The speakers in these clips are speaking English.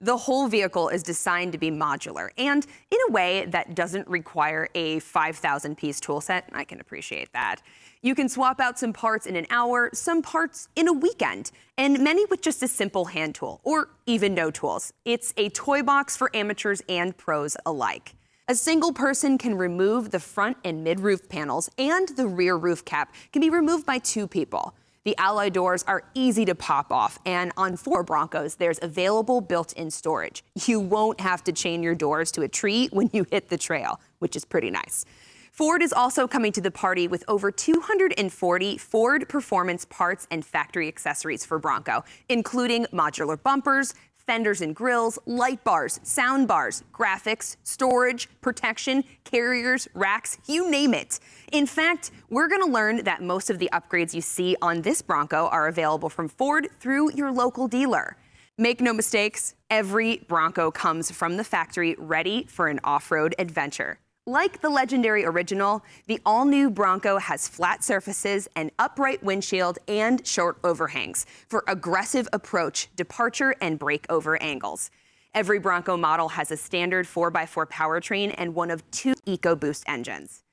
The whole vehicle is designed to be modular and in a way that doesn't require a 5,000-piece tool set. I can appreciate that. You can swap out some parts in an hour, some parts in a weekend, and many with just a simple hand tool or even no tools. It's a toy box for amateurs and pros alike. A single person can remove the front and mid-roof panels, and the rear roof cap can be removed by 2 people. The alloy doors are easy to pop off, and on Ford Broncos, there's available built-in storage. You won't have to chain your doors to a tree when you hit the trail, which is pretty nice. Ford is also coming to the party with over 240 Ford performance parts and factory accessories for Bronco, including modular bumpers, fenders and grills, light bars, sound bars, graphics, storage, protection, carriers, racks, you name it. In fact, we're going to learn that most of the upgrades you see on this Bronco are available from Ford through your local dealer. Make no mistakes, every Bronco comes from the factory ready for an off-road adventure. Like the legendary original, the all-new Bronco has flat surfaces, an upright windshield, and short overhangs for aggressive approach, departure, and breakover angles. Every Bronco model has a standard 4x4 powertrain and one of 2 EcoBoost engines.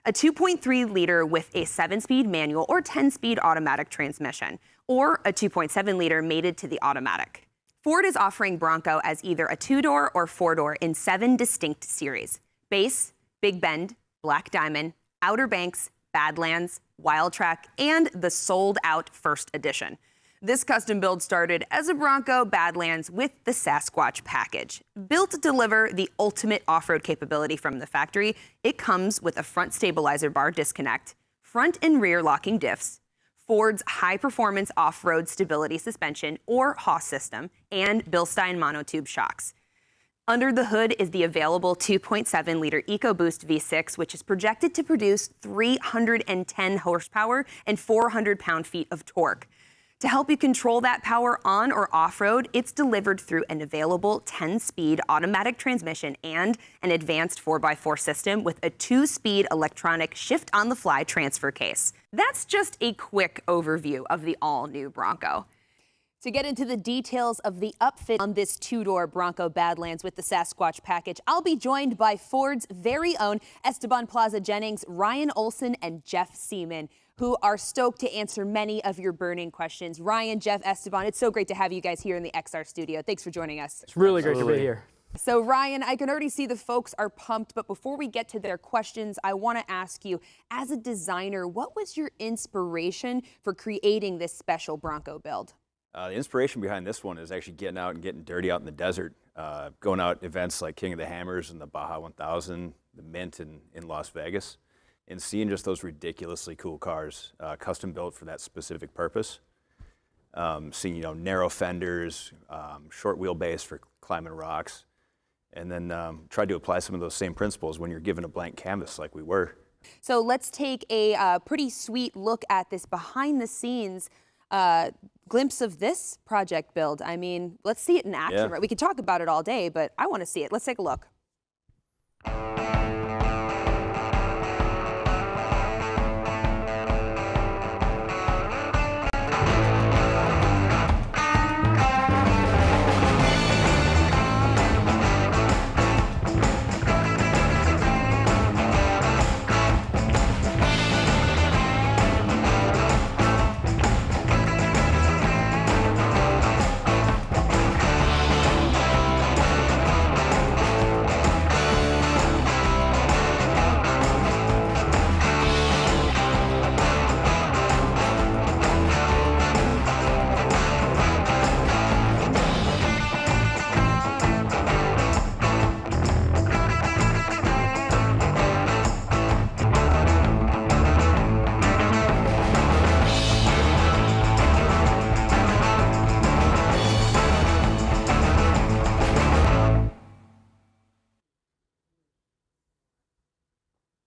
A 2.3-liter with a 7-speed manual or 10-speed automatic transmission, or a 2.7-liter mated to the automatic. Ford is offering Bronco as either a 2-door or 4-door in 7 distinct series: Base, Big Bend, Black Diamond, Outer Banks, Badlands, Wild Track, and the sold-out First Edition. This custom build started as a Bronco Badlands with the Sasquatch package. Built to deliver the ultimate off-road capability from the factory, it comes with a front stabilizer bar disconnect, front and rear locking diffs, Ford's high-performance off-road stability suspension, or HOS system, and Bilstein monotube shocks. Under the hood is the available 2.7-liter EcoBoost V6, which is projected to produce 310 horsepower and 400 pound-feet of torque. To help you control that power on or off-road, it's delivered through an available 10-speed automatic transmission and an advanced 4x4 system with a 2-speed electronic shift-on-the-fly transfer case. That's just a quick overview of the all-new Bronco. To get into the details of the upfit on this 2-door Bronco Badlands with the Sasquatch package, I'll be joined by Ford's very own Esteban Plaza Jennings, Ryan Olson, and Jeff Seaman, who are stoked to answer many of your burning questions. Ryan, Jeff, Esteban, it's so great to have you guys here in the XR studio. Thanks for joining us. It's really great to be here. So Ryan, I can already see the folks are pumped, but before we get to their questions, I want to ask you, as a designer, what was your inspiration for creating this special Bronco build? The inspiration behind this one is actually getting out and getting dirty out in the desert, going out events like King of the Hammers and the Baja 1000, the Mint in Las Vegas, and seeing just those ridiculously cool cars, custom built for that specific purpose. Seeing, narrow fenders, short wheelbase for climbing rocks, and then tried to apply some of those same principles when you're given a blank canvas like we were. So let's take a pretty sweet look at this behind the scenes glimpse of this project build. I mean, let's see it in action. Yeah. Right? We could talk about it all day, but I want to see it. Let's take a look.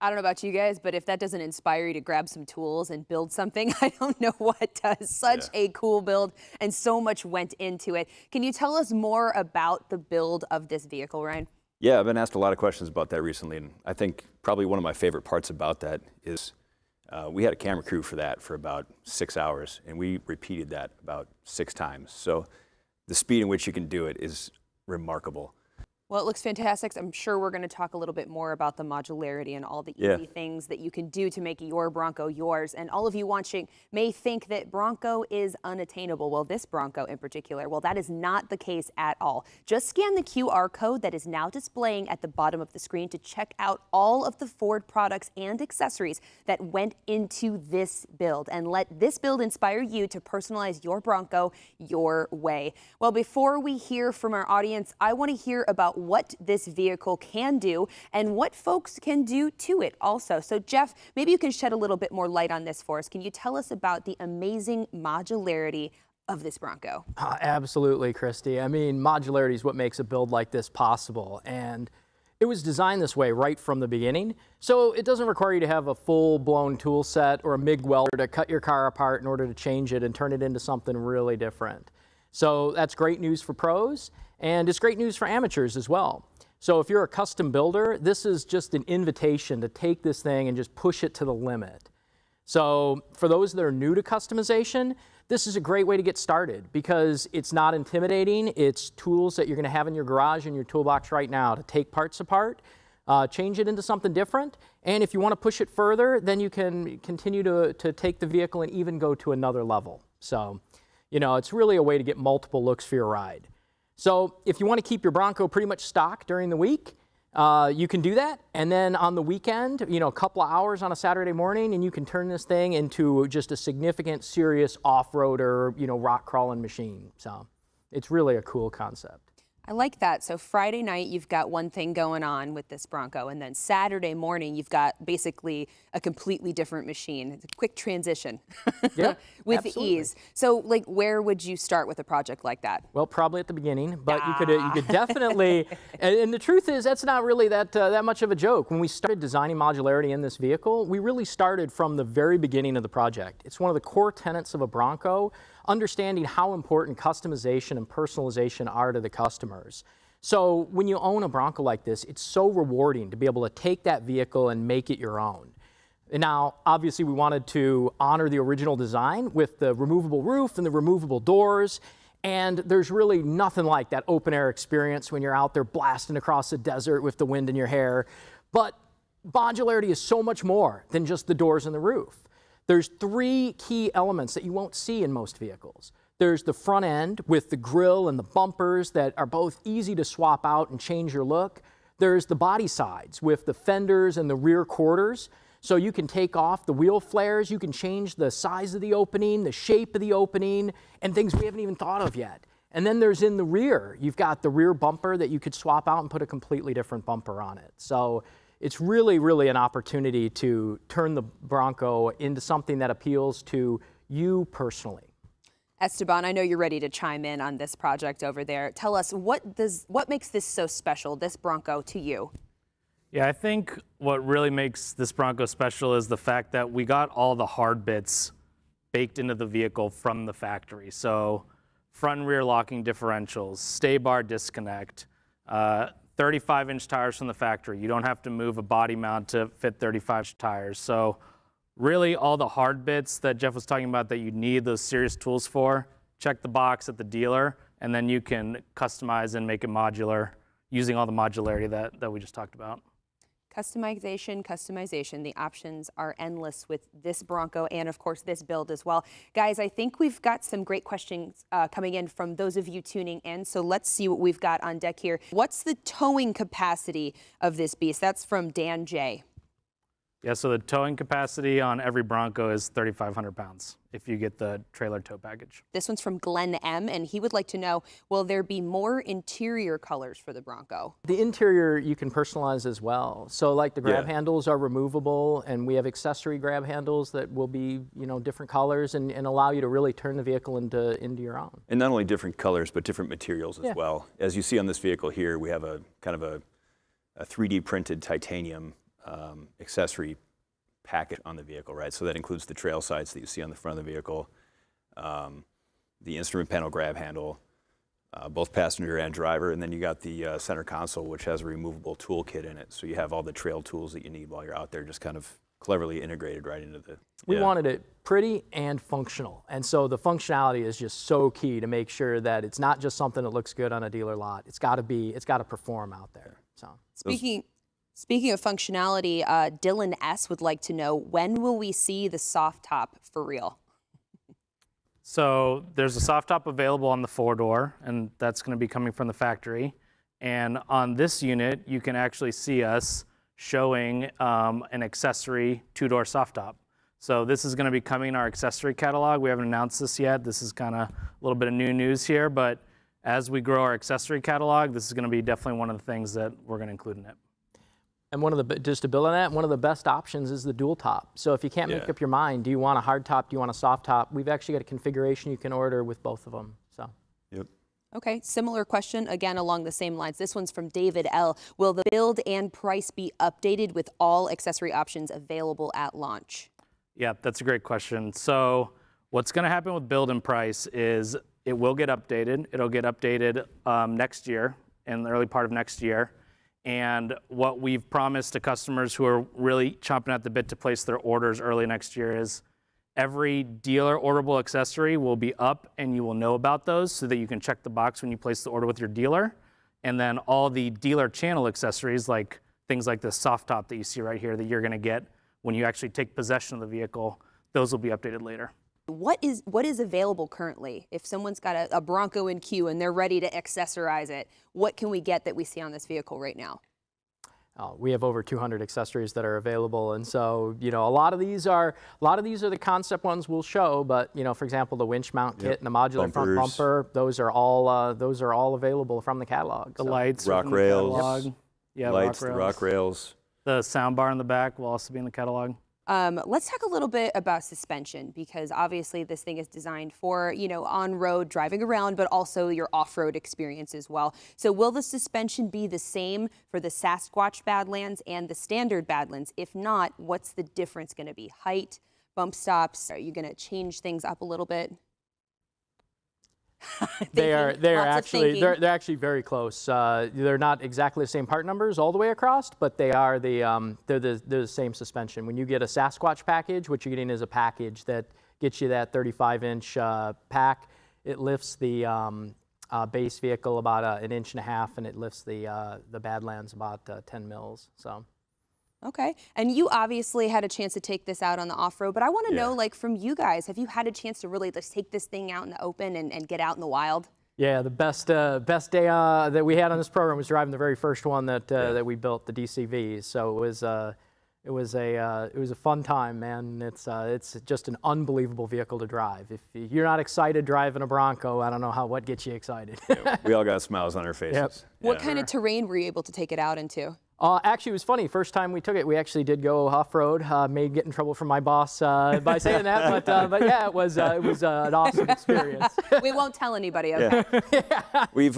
I don't know about you guys, but if that doesn't inspire you to grab some tools and build something, I don't know what does. Such a cool build, and so much went into it. Can you tell us more about the build of this vehicle, Ryan? Yeah, I've been asked a lot of questions about that recently, and I think probably one of my favorite parts about that is we had a camera crew for that for about 6 hours, and we repeated that about 6 times. So the speed in which you can do it is remarkable. Well, it looks fantastic. I'm sure we're going to talk a little bit more about the modularity and all the easy things that you can do to make your Bronco yours. And all of you watching may think that Bronco is unattainable. Well, this Bronco in particular, well, that is not the case at all. Just scan the QR code that is now displaying at the bottom of the screen to check out all of the Ford products and accessories that went into this build. And let this build inspire you to personalize your Bronco your way. Well, before we hear from our audience, I want to hear about what this vehicle can do and what folks can do to it also. So Jeff, maybe you can shed a little bit more light on this for us. Can you tell us about the amazing modularity of this Bronco? Absolutely, Christy. I mean, modularity is what makes a build like this possible. And it was designed this way right from the beginning. So it doesn't require you to have a full-blown tool set or a MIG welder to cut your car apart in order to change it and turn it into something really different. So that's great news for pros. And it's great news for amateurs as well. So if you're a custom builder, this is just an invitation to take this thing and just push it to the limit. So for those that are new to customization, this is a great way to get started because it's not intimidating. It's tools that you're going to have in your garage and your toolbox right now to take parts apart, change it into something different. And if you want to push it further, then you can continue to take the vehicle and even go to another level. So, you know, it's really a way to get multiple looks for your ride. So if you want to keep your Bronco pretty much stock during the week, you can do that. And then on the weekend, you know, a couple of hours on a Saturday morning, and you can turn this thing into just a significant, serious off-roader, you know, rock crawling machine. So it's really a cool concept. I like that. So Friday night, you've got one thing going on with this Bronco, and then Saturday morning, you've got basically a completely different machine. It's a quick transition with absolutely. ease. So, like, where would you start with a project like that? Well, probably at the beginning, but you could definitely, and the truth is, that's not really that much of a joke. When we started designing modularity in this vehicle, we really started from the very beginning of the project. It's one of the core tenets of a Bronco, understanding how important customization and personalization are to the customers. So when you own a Bronco like this, it's so rewarding to be able to take that vehicle and make it your own. And now, obviously, we wanted to honor the original design with the removable roof and the removable doors. And there's really nothing like that open air experience when you're out there blasting across the desert with the wind in your hair. But modularity is so much more than just the doors and the roof. There's three key elements that you won't see in most vehicles. There's the front end with the grille and the bumpers that are both easy to swap out and change your look. There's the body sides with the fenders and the rear quarters. So you can take off the wheel flares, you can change the size of the opening, the shape of the opening, and things we haven't even thought of yet. And then there's in the rear, you've got the rear bumper that you could swap out and put a completely different bumper on it. So it's really, really an opportunity to turn the Bronco into something that appeals to you personally. Esteban, I know you're ready to chime in on this project over there. Tell us, what makes this so special, this Bronco, to you? Yeah, I think what really makes this Bronco special is the fact that we got all the hard bits baked into the vehicle from the factory. So front and rear locking differentials, stay bar disconnect, 35-inch tires from the factory. You don't have to move a body mount to fit 35-inch tires. So really all the hard bits that Jeff was talking about that you need those serious tools for, check the box at the dealer, and then you can customize and make it modular using all the modularity that we just talked about. Customization, the options are endless with this Bronco and of course this build as well. Guys, I think we've got some great questions coming in from those of you tuning in, so let's see what we've got on deck here. What's the towing capacity of this beast? That's from Dan J. Yeah, so the towing capacity on every Bronco is 3,500 pounds if you get the trailer tow package. This one's from Glenn M, and he would like to know, will there be more interior colors for the Bronco? The interior you can personalize as well. So like the grab handles are removable, and we have accessory grab handles that will be, you know, different colors and allow you to really turn the vehicle into your own. And not only different colors, but different materials as well. As you see on this vehicle here, we have a kind of a 3D printed titanium accessory package on the vehicle, right? So that includes the trail sights that you see on the front of the vehicle, the instrument panel grab handle, both passenger and driver, and then you got the center console, which has a removable tool kit in it. So you have all the trail tools that you need while you're out there just kind of cleverly integrated right into the. We wanted it pretty and functional, and so the functionality is just so key to make sure that it's not just something that looks good on a dealer lot. It's got to perform out there. So speaking of functionality, Dylan S would like to know, when will we see the soft top for real? So there's a soft top available on the 4-door, and that's going to be coming from the factory. And on this unit, you can actually see us showing an accessory 2-door soft top. So this is going to be coming in our accessory catalog. We haven't announced this yet. This is kind of a little bit of new news here, but as we grow our accessory catalog, this is going to be definitely one of the things that we're going to include in it. And just to build on that, one of the best options is the dual top. So if you can't make up your mind, do you want a hard top, do you want a soft top? We've actually got a configuration you can order with both of them. So. Yep. Okay, similar question, again along the same lines. This one's from David L. Will the build and price be updated with all accessory options available at launch? Yeah, that's a great question. So what's going to happen with build and price is it will get updated. It'll get updated next year, in the early part of next year. And what we've promised to customers who are really chomping at the bit to place their orders early next year is every dealer orderable accessory will be up, and you will know about those so that you can check the box when you place the order with your dealer. And then all the dealer channel accessories, like things like the soft top that you see right here that you're going to get when you actually take possession of the vehicle, those will be updated later. What is available currently? If someone's got a Bronco in queue and they're ready to accessorize it, what can we get that we see on this vehicle right now? We have over 200 accessories that are available, and so a lot of these are the concept ones we'll show. But for example, the winch mount kit and the modular front bumper, those are all available from the catalog. The lights, rock rails, lights, the rock rails. The sound bar in the back will also be in the catalog. Let's talk a little bit about suspension, because obviously this thing is designed for, on-road driving around, but also your off-road experience as well. So will the suspension be the same for the Sasquatch Badlands and the standard Badlands? If not, what's the difference going to be? Height, bump stops? Are you going to change things up a little bit? They're actually very close. They're not exactly the same part numbers all the way across, but they're the same suspension. When you get a Sasquatch package, what you're getting is a package that gets you that 35-inch pack. It lifts the base vehicle about an inch and a half, and it lifts the Badlands about 10 mils. So. Okay, and you obviously had a chance to take this out on the off-road, but I want to know, like, from you guys, have you had a chance to really just take this thing out in the open and get out in the wild? Yeah, the best day that we had on this program was driving the very first one that we built, the DCV. So it was a fun time, man. It's just an unbelievable vehicle to drive. If you're not excited driving a Bronco, I don't know what gets you excited. We all got smiles on our faces. Yep. What kind of terrain were you able to take it out into? Actually, it was funny. First time we took it, we actually did go off-road. May get in trouble from my boss by saying that, but yeah, it was an awesome experience. We won't tell anybody, okay? Yeah. We've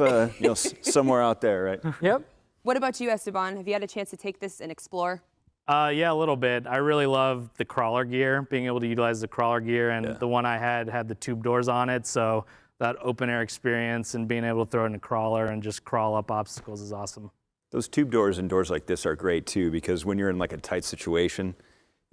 somewhere out there, right? Yep. What about you, Esteban? Have you had a chance to take this and explore? Yeah, a little bit. I really love the crawler gear, being able to utilize the crawler gear, and the one I had the tube doors on it, so that open air experience and being able to throw it in a crawler and just crawl up obstacles is awesome. Those tube doors and doors like this are great too, because when you're in like a tight situation,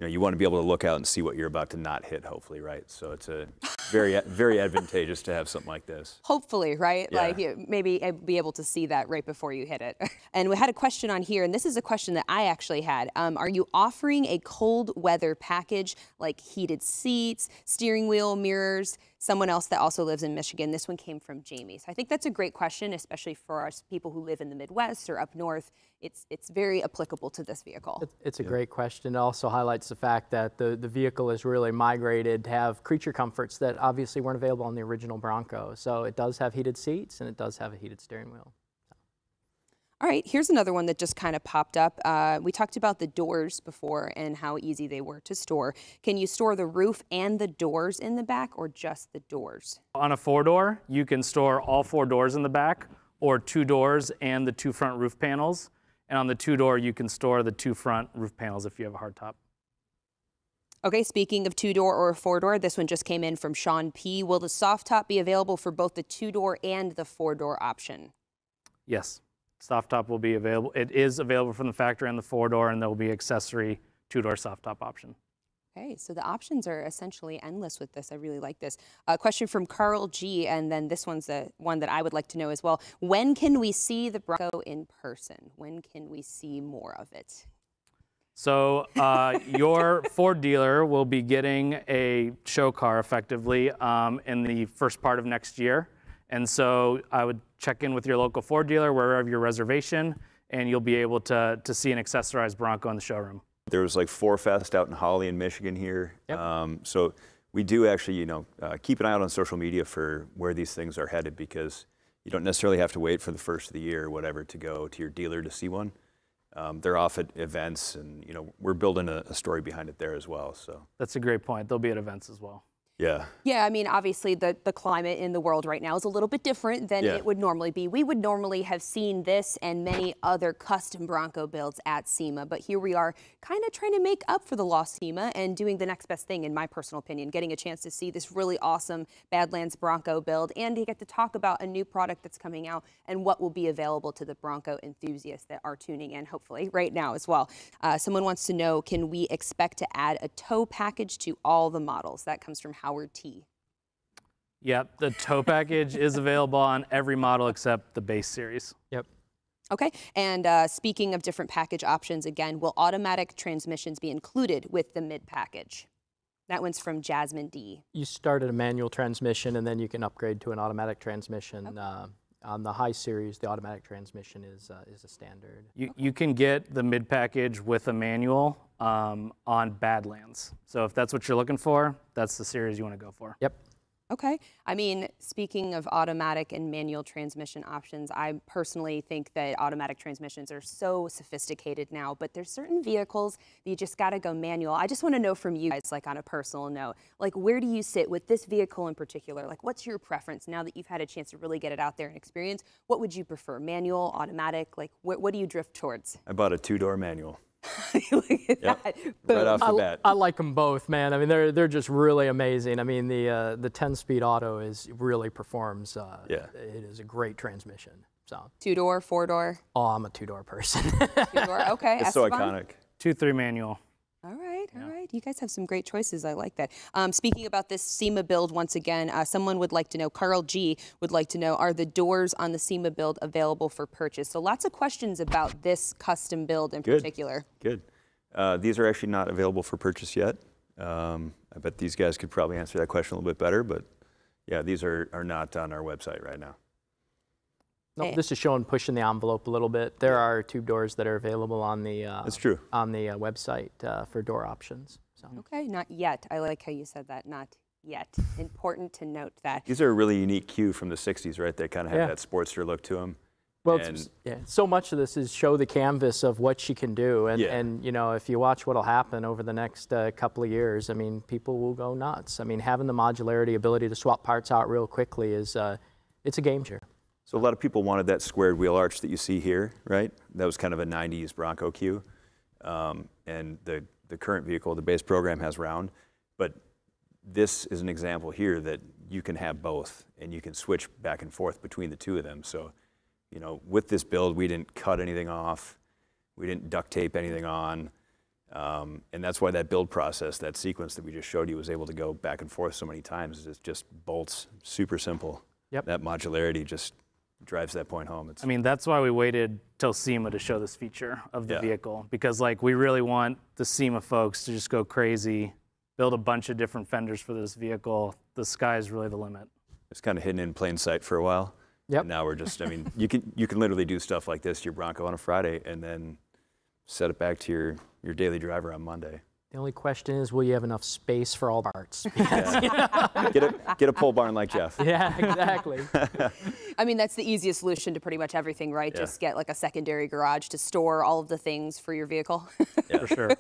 you want to be able to look out and see what you're about to not hit, hopefully, right? So it's a very advantageous to have something like this. Hopefully, right? Yeah. Like maybe be able to see that right before you hit it. And we had a question on here, and this is a question that I actually had. Are you offering a cold weather package like heated seats, steering wheel, mirrors? Someone else that also lives in Michigan, this one came from Jamie. So I think that's a great question, especially for us people who live in the Midwest or up north. It's very applicable to this vehicle. It's a great question. It also highlights the fact that the vehicle is really migrated to have creature comforts that obviously weren't available on the original Bronco. So it does have heated seats, and it does have a heated steering wheel. All right, here's another one that just kind of popped up. We talked about the doors before and how easy they were to store. Can you store the roof and the doors in the back, or just the doors? On a 4-door, you can store all 4 doors in the back, or 2 doors and the 2 front roof panels. And on the 2-door, you can store the 2 front roof panels if you have a hard top. Okay, speaking of 2-door or 4-door, this one just came in from Sean P. Will the soft top be available for both the 2-door and the 4-door option? Yes. Soft top will be available. It is available from the factory on the 4-door, and there will be accessory two-door soft top option. Okay, so the options are essentially endless with this. I really like this. A question from Carl G, and then this one's the one that I would like to know as well. When can we see the Bronco in person? When can we see more of it? So your Ford dealer will be getting a show car effectively in the first part of next year. And so I would check in with your local Ford dealer wherever your reservation, and you'll be able to see an accessorized Bronco in the showroom. There was like 4Fest out in Holly in Michigan here. Yep. So we do actually, keep an eye out on social media for where these things are headed, because you don't necessarily have to wait for the first of the year or whatever to go to your dealer to see one. They're off at events, and we're building a story behind it there as well. So that's a great point. They'll be at events as well. Yeah. Yeah, I mean, obviously the climate in the world right now is a little bit different than it would normally be. We would normally have seen this and many other custom Bronco builds at SEMA, but here we are kind of trying to make up for the lost SEMA and doing the next best thing, in my personal opinion, getting a chance to see this really awesome Badlands Bronco build and to get to talk about a new product that's coming out and what will be available to the Bronco enthusiasts that are tuning in, hopefully, right now as well. Someone wants to know, can we expect to add a tow package to all the models? That comes from Howard T. Yep, the tow package is available on every model except the base series. Yep. Okay, and speaking of different package options, again, will automatic transmissions be included with the mid package? That one's from Jasmine D. You start at a manual transmission, and then you can upgrade to an automatic transmission. Okay. On the high series, the automatic transmission is a standard. You can get the mid package with a manual on Badlands. So if that's what you're looking for, that's the series you want to go for. Yep. Okay. I mean, speaking of automatic and manual transmission options, I personally think that automatic transmissions are so sophisticated now, but there's certain vehicles that you just got to go manual. I just want to know from you guys, like on a personal note, like where do you sit with this vehicle in particular? Like what's your preference now that you've had a chance to really get it out there and experience? What would you prefer, manual, automatic? Like what do you drift towards? I bought a 2-door manual. Look at that. Right off the bat. I like them both, man. I mean, they're just really amazing. I mean, the 10-speed auto really performs. It is a great transmission. So 2-door, 4-door. Oh, I'm a 2-door person. 2-door, okay. It's so Esteban? iconic. 2.3 manual. All right, all right. You guys have some great choices. I like that. Speaking about this SEMA build, once again, someone would like to know, Carl G would like to know, are the doors on the SEMA build available for purchase? So lots of questions about this custom build in particular. Good. These are actually not available for purchase yet. I bet these guys could probably answer that question a little bit better, but yeah, these are not on our website right now. No, this is showing pushing the envelope a little bit. There are tube doors that are available on the That's true. on the website for door options. So. Okay, not yet. I like how you said that, not yet. Important to note that. These are a really unique cue from the 60s, right? They kind of have that Sportster look to them. Well, so much of this is show the canvas of what she can do, and if you watch what'll happen over the next couple of years, I mean, people will go nuts. I mean, having the modularity, ability to swap parts out real quickly is it's a game changer. So a lot of people wanted that squared wheel arch that you see here, right? That was kind of a 90s Bronco cue. And the current vehicle, the base program, has round. But this is an example here that you can have both, and you can switch back and forth between the two of them. So, with this build, we didn't cut anything off. We didn't duct tape anything on. And that's why that build process, that sequence that we just showed you, was able to go back and forth so many times. It's just bolts, super simple. Yep. That modularity just drives that point home. I mean, that's why we waited till SEMA to show this feature of the vehicle, because we really want the SEMA folks to just go crazy, build a bunch of different fenders for this vehicle. The sky's really the limit. It's kind of hidden in plain sight for a while. Yep. And now we're just, I mean, you can literally do stuff like this to your Bronco on a Friday and then set it back to your daily driver on Monday. The only question is, will you have enough space for all parts? Get a pole barn like Jeff. Yeah, exactly. I mean, that's the easiest solution to pretty much everything, right? Yeah. Just get like a secondary garage to store all of the things for your vehicle. Yeah, For sure.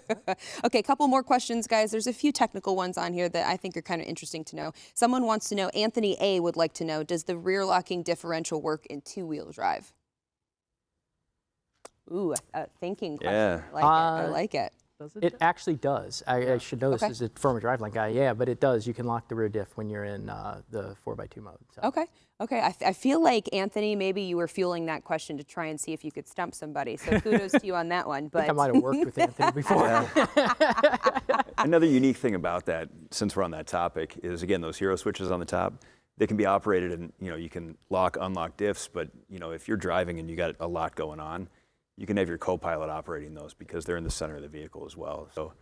Okay, a couple more questions, guys. There's a few technical ones on here that I think are kind of interesting to know. Someone wants to know, Anthony A would like to know, does the rear locking differential work in two-wheel drive? Ooh, a thinking question. Yeah. I like it. I like it. Does It actually does. I should know this Okay. as a former driveline guy. Yeah, but it does. You can lock the rear diff when you're in the 4x2 mode. So. Okay. Okay. I feel like, Anthony, maybe you were fueling that question to try and see if you could stump somebody. So kudos to you on that one. But I think I might have worked with Anthony before. Another unique thing about that, since we're on that topic, is again those hero switches on the top. They can be operated, and you can lock, unlock diffs. But if you're driving and you got a lot going on, you can have your co-pilot operating those because they're in the center of the vehicle as well. So.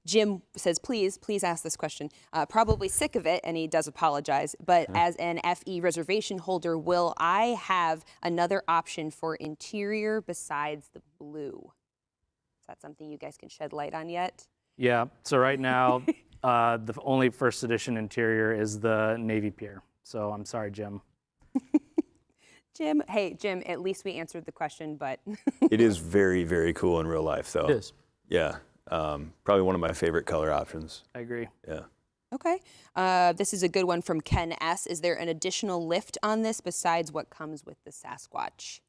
Jim says, please ask this question. Probably sick of it, and he does apologize, but as an FE reservation holder, will I have another option for interior besides the blue? Is that something you guys can shed light on yet? Yeah, so right now, the only first edition interior is the navy pier. So I'm sorry, Jim. Jim, at least we answered the question, but. It is very, very cool in real life, though. It is. Yeah. Probably one of my favorite color options. I agree. Yeah. Okay. This is a good one from Ken S. Is there an additional lift on this besides what comes with the Sasquatch?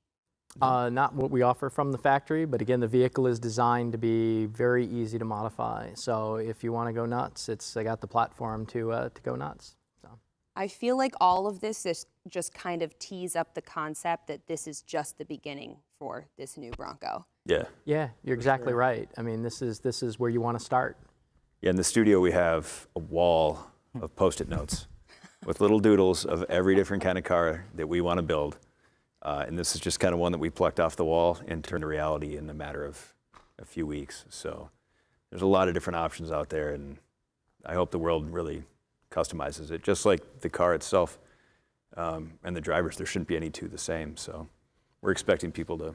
Not what we offer from the factory, but again, the vehicle is designed to be very easy to modify. So if you want to go nuts, I got the platform to go nuts. So. I feel like all of this just kind of tees up the concept that this is just the beginning for this new Bronco. Yeah. Yeah, you're exactly right. I mean, this is where you want to start. Yeah, in the studio we have a wall of Post-it notes with little doodles of every different kind of car that we want to build. And this is just kind of one that we plucked off the wall and turned to reality in a matter of a few weeks. So there's a lot of different options out there, and I hope the world really customizes it. Just like the car itself and the drivers, there shouldn't be any two the same. So we're expecting people to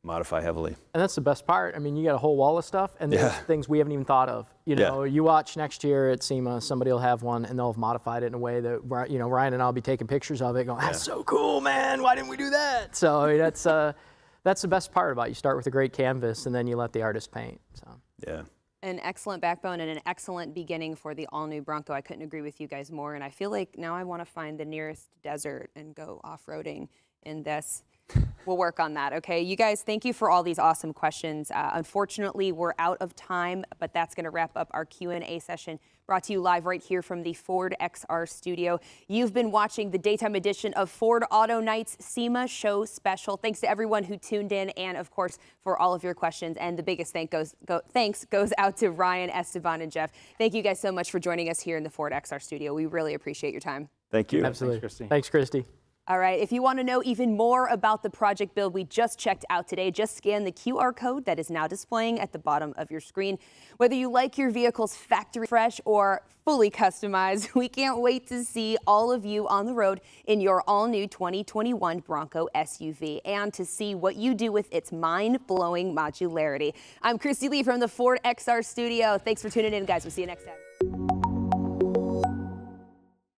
modify heavily. And that's the best part. I mean, you got a whole wall of stuff, and there's things we haven't even thought of. You watch next year at Sema, somebody will have one, and they'll have modified it in a way that, Ryan and I'll be taking pictures of it, going, "That's so cool, man! Why didn't we do that?" So I mean, that's the best part about it. You start with a great canvas, and then you let the artist paint. So. Yeah. An excellent backbone and an excellent beginning for the all-new Bronco. I couldn't agree with you guys more, and I feel like now I want to find the nearest desert and go off-roading in this. We'll work on that, okay? You guys, thank you for all these awesome questions. Unfortunately, we're out of time, but that's going to wrap up our Q&A session brought to you live right here from the Ford XR studio. You've been watching the daytime edition of Ford Auto Night's SEMA Show Special. Thanks to everyone who tuned in and, of course, for all of your questions. And the biggest thanks goes out to Ryan, Esteban, and Jeff. Thank you guys so much for joining us here in the Ford XR studio. We really appreciate your time. Thank you. Absolutely. Thanks, Christy. Thanks, Christy. All right, if you want to know even more about the project build we just checked out today, just scan the QR code that is now displaying at the bottom of your screen. Whether you like your vehicles factory fresh or fully customized, we can't wait to see all of you on the road in your all-new 2021 Bronco SUV and to see what you do with its mind-blowing modularity. I'm Christy Lee from the Ford XR studio. Thanks for tuning in, guys. We'll see you next time.